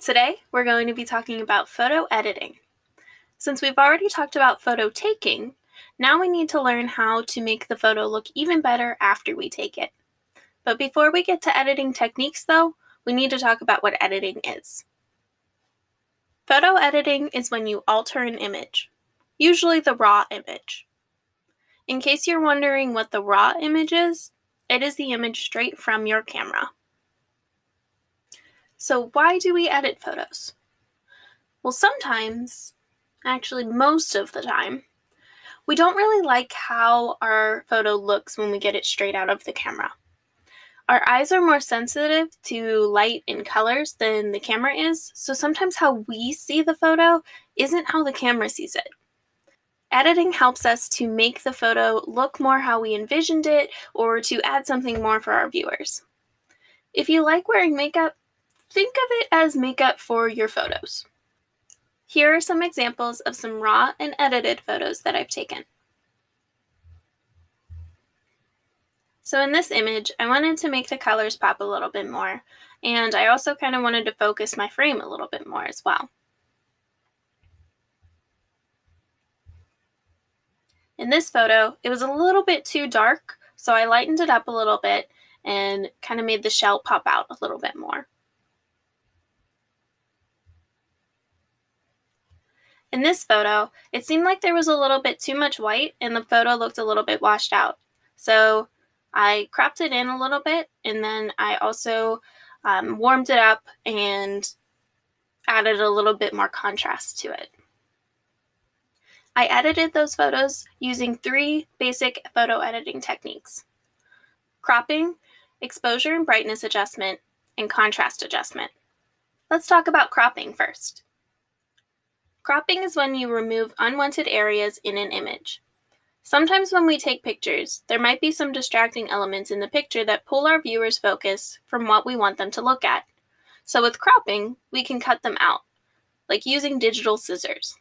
Today, we're going to be talking about photo editing. Since we've already talked about photo taking, now we need to learn how to make the photo look even better after we take it. But before we get to editing techniques though, we need to talk about what editing is. Photo editing is when you alter an image, usually the raw image. In case you're wondering what the raw image is, it is the image straight from your camera. So why do we edit photos? Well, sometimes, actually most of the time, we don't really like how our photo looks when we get it straight out of the camera. Our eyes are more sensitive to light and colors than the camera is, so sometimes how we see the photo isn't how the camera sees it. Editing helps us to make the photo look more how we envisioned it or to add something more for our viewers. If you like wearing makeup, think of it as makeup for your photos. Here are some examples of some raw and edited photos that I've taken. So in this image, I wanted to make the colors pop a little bit more, and I also kind of wanted to focus my frame a little bit more as well. In this photo, it was a little bit too dark, so I lightened it up a little bit and kind of made the shell pop out a little bit more. In this photo, it seemed like there was a little bit too much white and the photo looked a little bit washed out. So I cropped it in a little bit, and then I also warmed it up and added a little bit more contrast to it. I edited those photos using 3 basic photo editing techniques: cropping, exposure and brightness adjustment, and contrast adjustment. Let's talk about cropping first. Cropping is when you remove unwanted areas in an image. Sometimes when we take pictures, there might be some distracting elements in the picture that pull our viewers' focus from what we want them to look at. So with cropping, we can cut them out, like using digital scissors.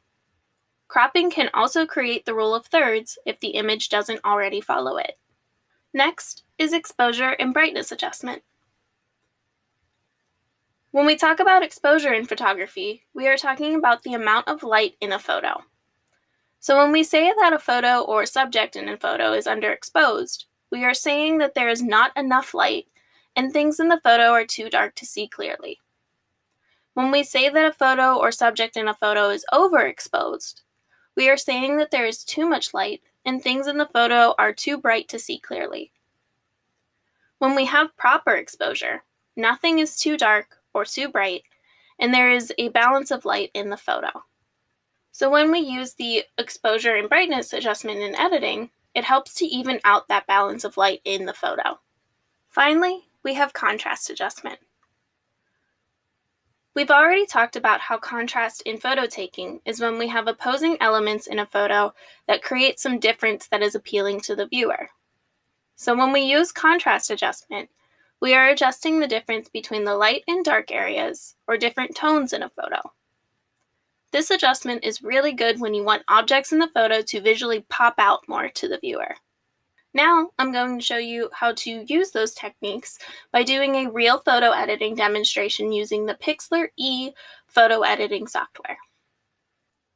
Cropping can also create the rule of thirds if the image doesn't already follow it. Next is exposure and brightness adjustment. When we talk about exposure in photography, we are talking about the amount of light in a photo. So when we say that a photo or subject in a photo is underexposed, we are saying that there is not enough light and things in the photo are too dark to see clearly. When we say that a photo or subject in a photo is overexposed, we are saying that there is too much light and things in the photo are too bright to see clearly. When we have proper exposure, nothing is too dark or too bright, and there is a balance of light in the photo. So when we use the exposure and brightness adjustment in editing, it helps to even out that balance of light in the photo. Finally, we have contrast adjustment. We've already talked about how contrast in photo taking is when we have opposing elements in a photo that create some difference that is appealing to the viewer. So when we use contrast adjustment, we are adjusting the difference between the light and dark areas or different tones in a photo. This adjustment is really good when you want objects in the photo to visually pop out more to the viewer. Now I'm going to show you how to use those techniques by doing a real photo editing demonstration using the Pixlr E photo editing software.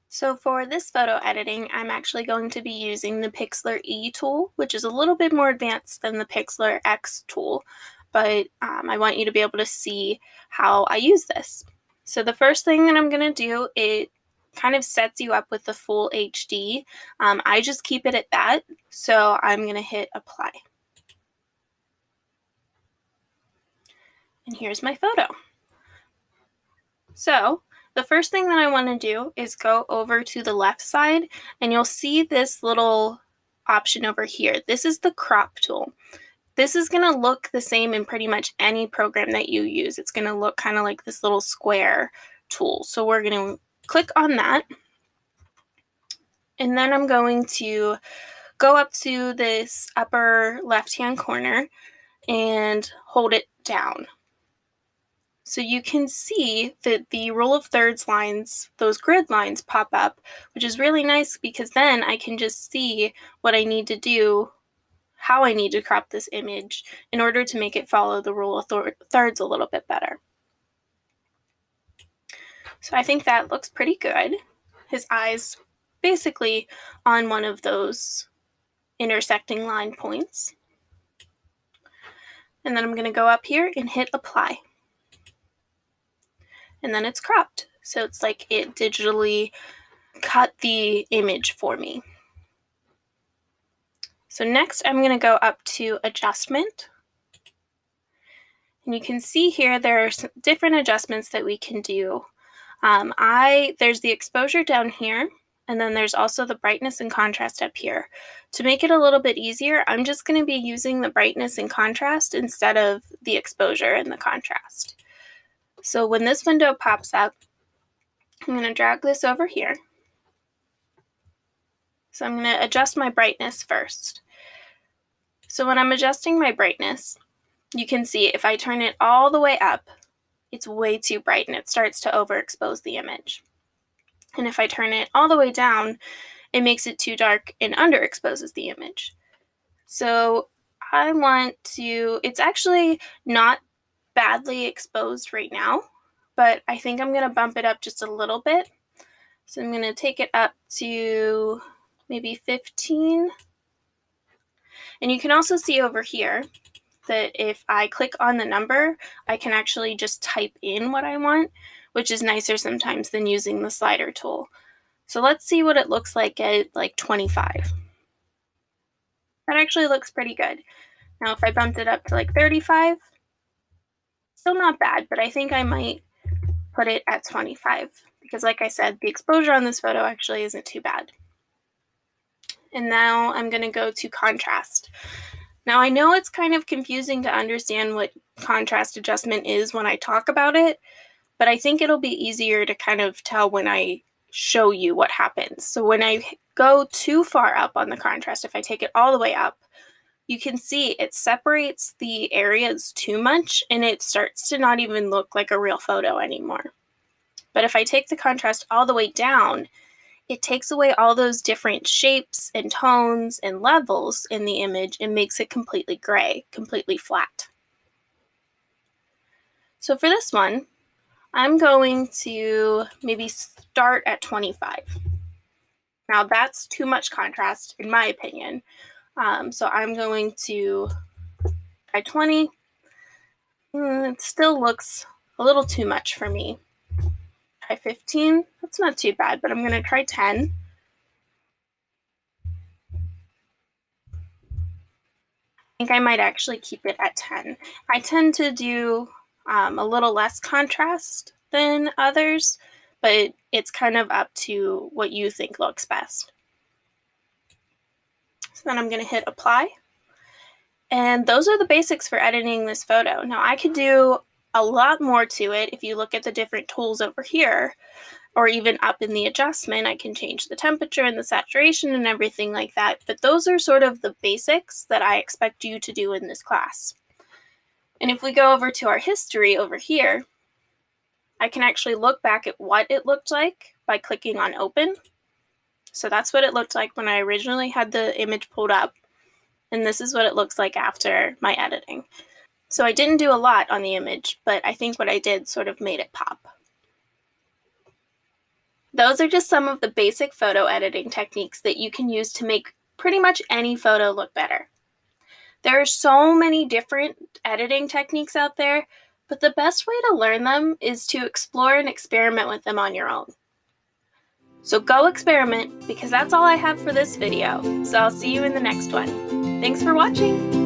So for this photo editing, I'm actually going to be using the Pixlr E tool, which is a little bit more advanced than the Pixlr X tool, but I want you to be able to see how I use this. So the first thing that I'm going to do, it kind of sets you up with the full HD. I just keep it at that, so I'm going to hit apply. And here's my photo. So the first thing that I want to do is go over to the left side, and you'll see this little option over here. This is the crop tool. This is going to look the same in pretty much any program that you use. It's going to look kind of like this little square tool. So we're going to click on that. And then I'm going to go up to this upper left-hand corner and hold it down. So you can see that the rule of thirds lines, those grid lines pop up, which is really nice because then I can just see what I need to do, how I need to crop this image in order to make it follow the rule of thirds a little bit better. So I think that looks pretty good. His eyes basically on one of those intersecting line points. And then I'm going to go up here and hit apply. And then it's cropped. So it's like it digitally cut the image for me. So next I'm going to go up to adjustment. And you can see here there are some different adjustments that we can do. There's the exposure down here, and then there's also the brightness and contrast up here. To make it a little bit easier, I'm just going to be using the brightness and contrast instead of the exposure and the contrast. So when this window pops up, I'm going to drag this over here. So I'm going to adjust my brightness first. So when I'm adjusting my brightness, you can see if I turn it all the way up, it's way too bright and it starts to overexpose the image. And if I turn it all the way down, it makes it too dark and underexposes the image. So I want to, it's actually not badly exposed right now, but I think I'm going to bump it up just a little bit. So I'm going to take it up to maybe 15. And you can also see over here that if I click on the number, I can actually just type in what I want, which is nicer sometimes than using the slider tool. So let's see what it looks like at like 25. That actually looks pretty good. Now if I bumped it up to like 35, still not bad, but I think I might put it at 25 because like I said, the exposure on this photo actually isn't too bad. And now I'm going to go to contrast. Now I know it's kind of confusing to understand what contrast adjustment is when I talk about it, but I think it'll be easier to kind of tell when I show you what happens. So when I go too far up on the contrast, if I take it all the way up, you can see it separates the areas too much and it starts to not even look like a real photo anymore. But if I take the contrast all the way down, it takes away all those different shapes and tones and levels in the image and makes it completely gray, completely flat. So for this one, I'm going to maybe start at 25. Now that's too much contrast in my opinion. So I'm going to try 20. It still looks a little too much for me. Try 15. That's not too bad, but I'm going to try 10. I think I might actually keep it at 10. I tend to do a little less contrast than others, but it's kind of up to what you think looks best. So then I'm going to hit apply. And those are the basics for editing this photo. Now I could do a lot more to it if you look at the different tools over here, or even up in the adjustment, I can change the temperature and the saturation and everything like that. But those are sort of the basics that I expect you to do in this class. And if we go over to our history over here, I can actually look back at what it looked like by clicking on open. So that's what it looked like when I originally had the image pulled up. And this is what it looks like after my editing. So I didn't do a lot on the image, but I think what I did sort of made it pop. Those are just some of the basic photo editing techniques that you can use to make pretty much any photo look better. There are so many different editing techniques out there, but the best way to learn them is to explore and experiment with them on your own. So go experiment, because that's all I have for this video. So I'll see you in the next one. Thanks for watching!